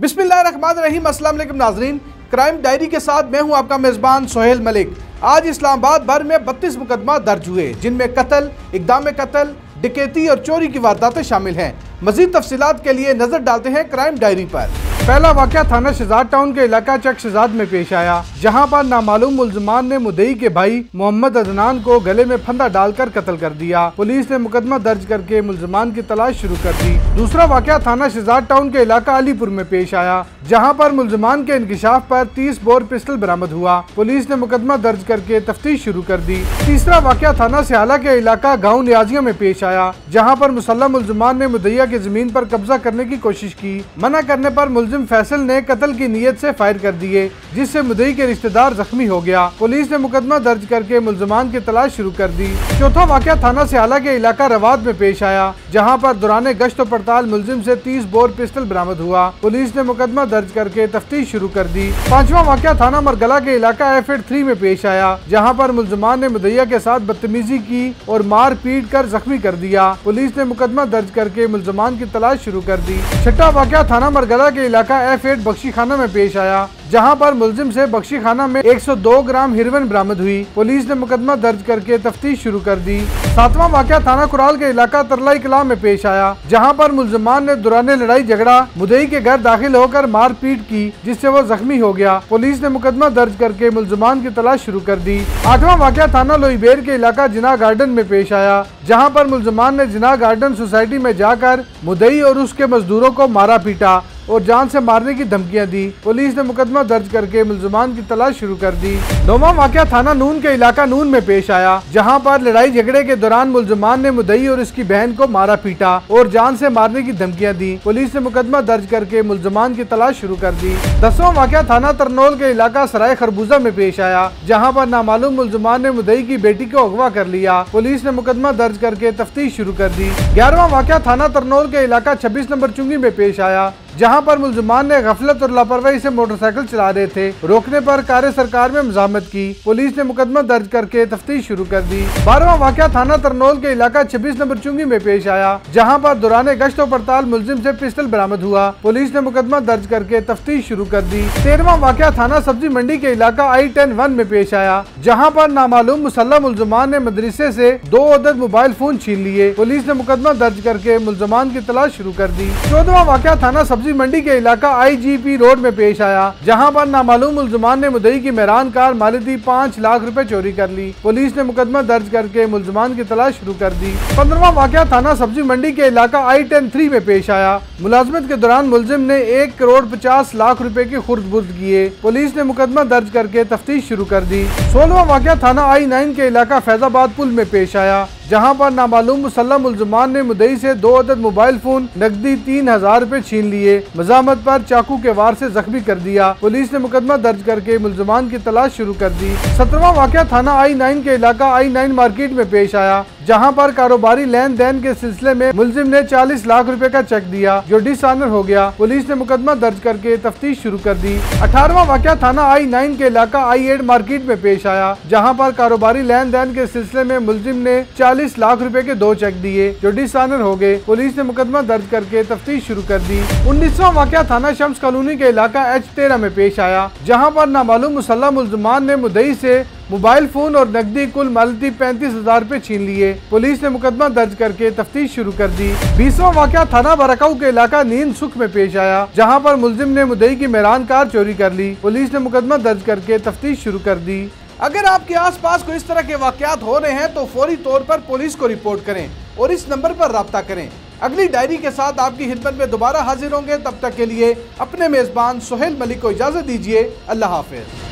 बिस्मिल्लाहिर्रहमानिर्रहीम। अस्सलाम वालेकुम नाज़रीन, क्राइम डायरी के साथ मैं हूं आपका मेज़बान सोहेल मलिक। आज इस्लामाबाद भर में 32 मुकदमा दर्ज हुए, जिनमें कत्ल, इक़दाम कत्ल, डकैती और चोरी की वारदातें शामिल हैं। मज़ीद तफसीलात के लिए नजर डालते हैं क्राइम डायरी पर। पहला वाक़या थाना शहजाद टाउन के इलाका चक शहजाद में पेश आया, जहां पर नामालूम मुल्ज़िमान ने मुद्दई के भाई मोहम्मद अदनान को गले में फंदा डालकर कत्ल कर दिया। पुलिस ने मुकदमा दर्ज करके मुल्ज़िमान की तलाश शुरू कर दी। दूसरा वाक़या थाना शहजाद टाउन के इलाका अलीपुर में पेश आया, जहां पर मुल्ज़िमान के इंकिशाफ पर 30 बोर पिस्टल बरामद हुआ। पुलिस ने मुकदमा दर्ज करके तफ्तीश शुरू कर दी। तीसरा वाक़या थाना सियाला के इलाका गाँव नियाजिया में पेश आया, जहाँ पर मुसल्लह मुल्ज़िमान ने मुद्दईया की जमीन पर कब्जा करने की कोशिश की। मना करने पर मुल्जिम फैसल ने कत्ल की नीयत से फायर कर दिए, जिससे मुद्दई के रिश्तेदार जख्मी हो गया। पुलिस ने मुकदमा दर्ज करके मुल्जिमान की तलाश शुरू कर दी। चौथा वाक़या थाना सियाला के इलाका रवाद में पेश आया, जहाँ पर दौरान गश्त पड़ताल मुल्जिम से 30 बोर पिस्टल बरामद हुआ। पुलिस ने मुकदमा दर्ज करके तफ्तीश शुरू कर दी। पांचवा वाक़या थाना मरगला के इलाका F83 में पेश आया, जहाँ पर मुल्जिमान ने मुद्दईया के साथ बदतमीजी की और मार पीट कर जख्मी कर दिया। पुलिस ने मुकदमा दर्ज करके मुल्जिमान की तलाश शुरू कर दी। छठा वाक़या थाना मरगला के इलाका F8 बख्शी खाना में पेश आया, जहां पर मुल्जिम से बख्शी खाना में 102 ग्राम हेरोइन बरामद हुई। पुलिस ने मुकदमा दर्ज करके तफ्तीश शुरू कर दी। सातवां वाक़या थाना कुराल के इलाका तरलाई कलाम में पेश आया, जहां पर मुल्जिमान ने दौरान लड़ाई झगड़ा मुद्दई के घर दाखिल होकर मार पीट की, जिससे वो जख्मी हो गया। पुलिस ने मुकदमा दर्ज करके मुल्जिमान की तलाश शुरू कर दी। आठवां वाक़या थाना लोईबेर के इलाका जिना गार्डन में पेश आया, जहाँ पर मुल्जिमान ने जिना गार्डन सोसाइटी में जाकर मुद्दई और उसके मजदूरों को मारा पीटा और जान से मारने की धमकियां दी। पुलिस ने मुकदमा दर्ज करके मुल्जिमान की तलाश शुरू कर दी। नौवां वाक़या थाना नून के इलाका नून में पेश आया, जहां पर लड़ाई झगड़े के दौरान मुल्जिमान ने मुद्दई और उसकी बहन को मारा पीटा और जान से मारने की धमकियां दी। पुलिस ने मुकदमा दर्ज करके मुल्जिमान की तलाश शुरू कर दी। 10वां वाक़या थाना तरनौल के इलाका सराय खरबूजा में पेश आया, जहाँ पर नामालूम मुल्जिमान ने मुद्दई की बेटी को अगवा कर लिया। पुलिस ने मुकदमा दर्ज करके तफ्तीश शुरू कर दी। 11वां वाक़या थाना तरनौल के इलाका 26 नंबर चुंगी में पेश आया, जहां पर मुल्जिमान ने गफलत और लापरवाही से मोटरसाइकिल चला रहे थे। रोकने पर कार्य सरकार में मजामत की। पुलिस ने मुकदमा दर्ज करके तफ्तीश शुरू कर दी। 12वां वाक़या थाना तरनौल के इलाका 26 नंबर चुंगी में पेश आया, जहां पर दौरान गश्त पड़ताल मुल्जिम से पिस्टल बरामद हुआ। पुलिस ने मुकदमा दर्ज करके तफ्तीश शुरू कर दी। 13वां वाक़या थाना सब्जी मंडी के इलाका I-10-1 में पेश आया, जहाँ पर नामालूम मुसल्लह मुल्जिमान ने मदरसे से 2 अदद मोबाइल फोन छीन लिए। पुलिस ने मुकदमा दर्ज करके मुल्जिमान की तलाश शुरू कर दी। 14वां वाक़या थाना सब्जी मंडी के इलाका IGP रोड में पेश आया, जहां पर नामालूम मुल्जिमान ने मुद्दई की मेहरान कार मालिती 5 लाख रुपए चोरी कर ली। पुलिस ने मुकदमा दर्ज करके मुल्जिमान की तलाश शुरू कर दी। 15वां वाक़या थाना सब्जी मंडी के इलाका I-10-3 में पेश आया। मुलाजमत के दौरान मुल्जिम ने 1 करोड़ 50 लाख रुपए की खुर्द बुर्द किए। पुलिस ने मुकदमा दर्ज करके तफ्तीश शुरू कर दी। 16वां वाक़या थाना I-9 के इलाका फैजाबाद पुल में पेश आया, जहां पर नामालूम मुसल्लह मुल्जिमान ने मुद्दई से 2 अदद मोबाइल फोन, नकदी 3000 रुपए छीन लिए। मजामत पर चाकू के वार से जख्मी कर दिया। पुलिस ने मुकदमा दर्ज करके मुल्जिमान की तलाश शुरू कर दी। 17वां वाक़या थाना I-9 के इलाका I-9 मार्केट में पेश आया, जहां पर कारोबारी लेन देन के सिलसिले में मुल्जिम ने 40 लाख रुपए का चेक दिया, जो डिसऑनर हो गया। पुलिस ने मुकदमा दर्ज करके तफ्तीश शुरू कर दी। 18वां वाक़या थाना I-9 के इलाका I-8 मार्केट में पेश आया, जहां पर कारोबारी लेन देन के सिलसिले में मुल्जिम ने 40 लाख रुपए के 2 चेक दिए, जो डिसऑनर हो गए। पुलिस ने मुकदमा दर्ज करके तफ्तीश शुरू कर दी। 19वां वाक़या थाना शम्स कॉलोनी के इलाका H13 में पेश आया, जहां पर नामालूम मुसल्लह मुल्जिमान ने मुद्दई से मोबाइल फोन और नकदी कुल मालिती 35,000 रुपए छीन लिए। पुलिस ने मुकदमा दर्ज करके तफ्तीश शुरू कर दी। 20वां वाक़या थाना बरकाऊ के इलाका नींद सुख में पेश आया, जहां पर मुल्जिम ने मुद्दई की मेहरान कार चोरी कर ली। पुलिस ने मुकदमा दर्ज करके तफ्तीश शुरू कर दी। अगर आपके आसपास कोई इस तरह के वाक़यात हो रहे हैं तो फौरी तौर पर पुलिस को रिपोर्ट करें और इस नंबर पर राब्ता करें। अगली डायरी के साथ आपकी खिदमत में दोबारा हाजिर होंगे। तब तक के लिए अपने मेज़बान सोहेल मलिक को इजाज़त दीजिए। अल्लाह हाफ़िज़।